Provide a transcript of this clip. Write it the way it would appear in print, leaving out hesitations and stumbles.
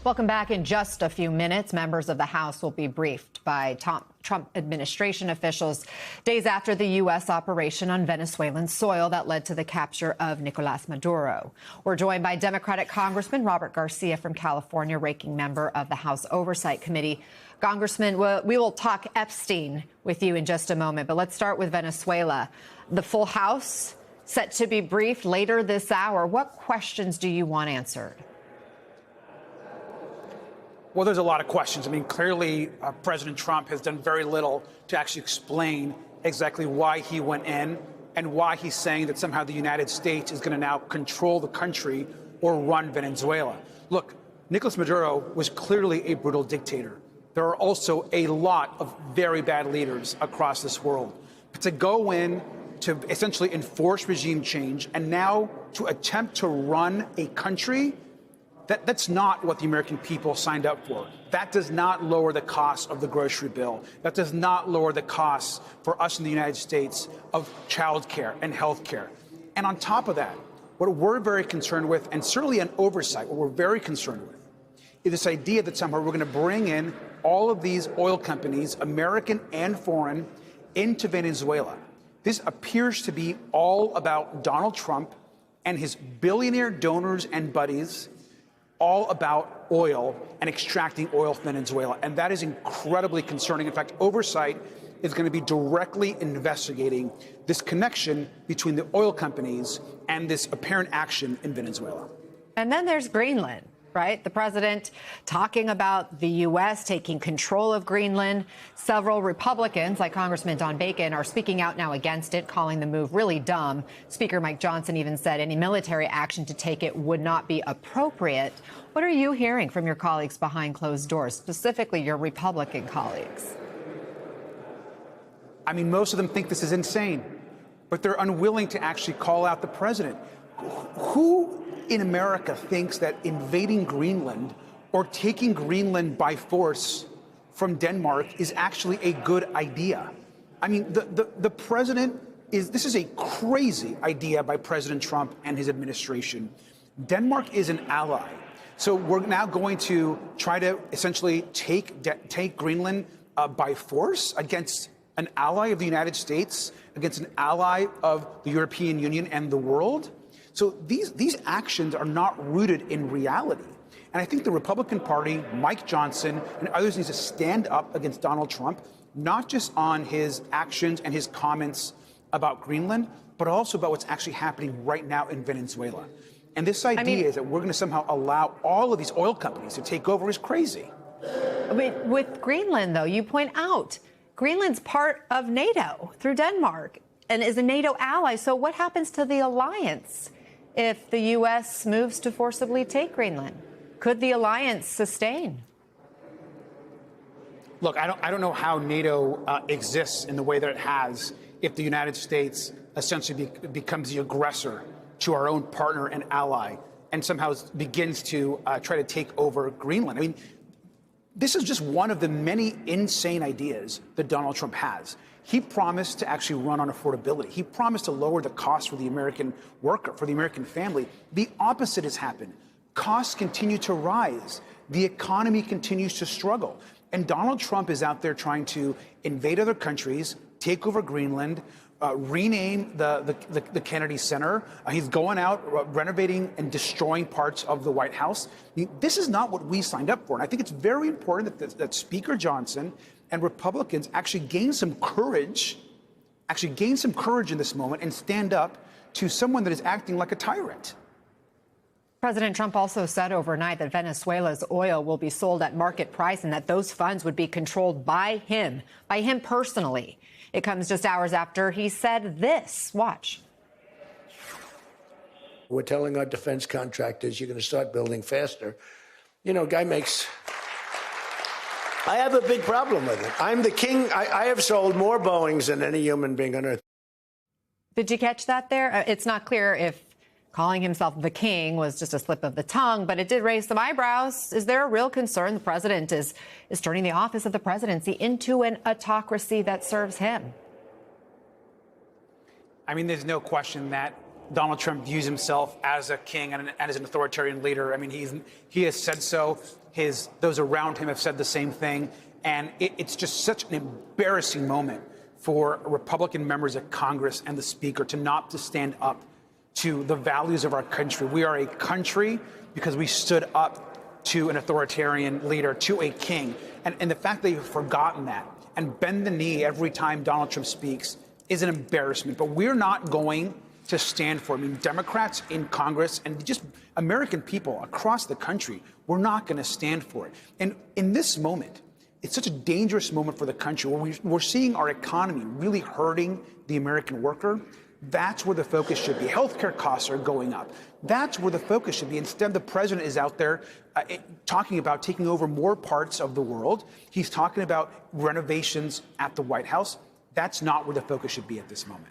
Welcome back. In just a few minutes, members of the House will be briefed by Trump administration officials days after the U.S. operation on Venezuelan soil that led to the capture of Nicolas Maduro. We're joined by Democratic Congressman Robert Garcia from California, ranking member of the House Oversight Committee. Congressman, we will talk Epstein with you in just a moment, but let's start with Venezuela. The full House set to be briefed later this hour. What questions do you want answered? Well, there's a lot of questions. I mean, clearly, President Trump has done very little to actually explain exactly why he went in and why he's saying that somehow the United States is going to now control the country or run Venezuela. Look, Nicolas Maduro was clearly a brutal dictator. There are also a lot of very bad leaders across this world. But to go in to essentially enforce regime change and now to attempt to run a country, that's not what the American people signed up for. That does not lower the cost of the grocery bill. That does not lower the costs for us in the United States of child care and health care. And on top of that, what we're very concerned with, and certainly an oversight, what we're very concerned with, is this idea that somehow we're going to bring in all of these oil companies, American and foreign, into Venezuela. This appears to be all about Donald Trump and his billionaire donors and buddies, all about oil and extracting oil from Venezuela. And that is incredibly concerning. In fact, oversight is going to be directly investigating this connection between the oil companies and this apparent action in Venezuela. And then there's Greenland, right? The president talking about the U.S. taking control of Greenland. Several Republicans, like Congressman Don Bacon, are speaking out now against it, calling the move really dumb. Speaker Mike Johnson even said any military action to take it would not be appropriate. What are you hearing from your colleagues behind closed doors, specifically your Republican colleagues? I mean, most of them think this is insane, but they're unwilling to actually call out the president. Who in America thinks that invading Greenland or taking Greenland by force from Denmark is actually a good idea? I mean, the president this is a crazy idea by President Trump and his administration. Denmark is an ally. So we're now going to try to essentially take Greenland by force against an ally of the United States, against an ally of the European Union and the world. So these actions are not rooted in reality. And I think the Republican Party, Mike Johnson, and others need to stand up against Donald Trump, not just on his actions and his comments about Greenland, but also about what's actually happening right now in Venezuela. And this idea is that we're going to somehow allow all of these oil companies to take over is crazy. With Greenland, though, you point out Greenland's part of NATO through Denmark and is a NATO ally. So what happens to the alliance if the U.S. moves to forcibly take Greenland? Could the alliance sustain? Look, I don't know how NATO exists in the way that it has if the United States essentially becomes the aggressor to our own partner and ally and somehow begins to try to take over Greenland. I mean, this is just one of the many insane ideas that Donald Trump has. He promised to actually run on affordability. He promised to lower the cost for the American worker, for the American family. The opposite has happened. Costs continue to rise. The economy continues to struggle. And Donald Trump is out there trying to invade other countries, take over Greenland, rename the Kennedy Center. He's going out, renovating and destroying parts of the White House. I mean, this is not what we signed up for. And I think it's very important that Speaker Johnson and Republicans actually gain some courage in this moment and stand up to someone that is acting like a tyrant. President Trump also said overnight that Venezuela's oil will be sold at market price and that those funds would be controlled by him personally. It comes just hours after he said this. Watch. We're telling our defense contractors, you're going to start building faster. You know, guy makes... I have a big problem with it. I'm the king. I have sold more Boeings than any human being on earth. Did you catch that there? It's not clear if calling himself the king was just a slip of the tongue, but it did raise some eyebrows. Is there a real concern the president is turning the office of the presidency into an autocracy that serves him? I mean, there's no question that Donald Trump views himself as a king and as an authoritarian leader. I mean, he has said so those around him have said the same thing. And it's just such an embarrassing moment for Republican members of Congress and the Speaker to stand up to the values of our country. We are a country because we stood up to an authoritarian leader, to a king. And the fact that you've forgotten that and bend the knee every time Donald Trump speaks is an embarrassment. But we're not going to stand for it. I mean, Democrats in Congress and just American people across the country, we're not going to stand for it. And in this moment, it's such a dangerous moment for the country where we're seeing our economy really hurting the American worker. That's where the focus should be. Healthcare costs are going up. That's where the focus should be. Instead, the president is out there talking about taking over more parts of the world. He's talking about renovations at the White House. That's not where the focus should be at this moment.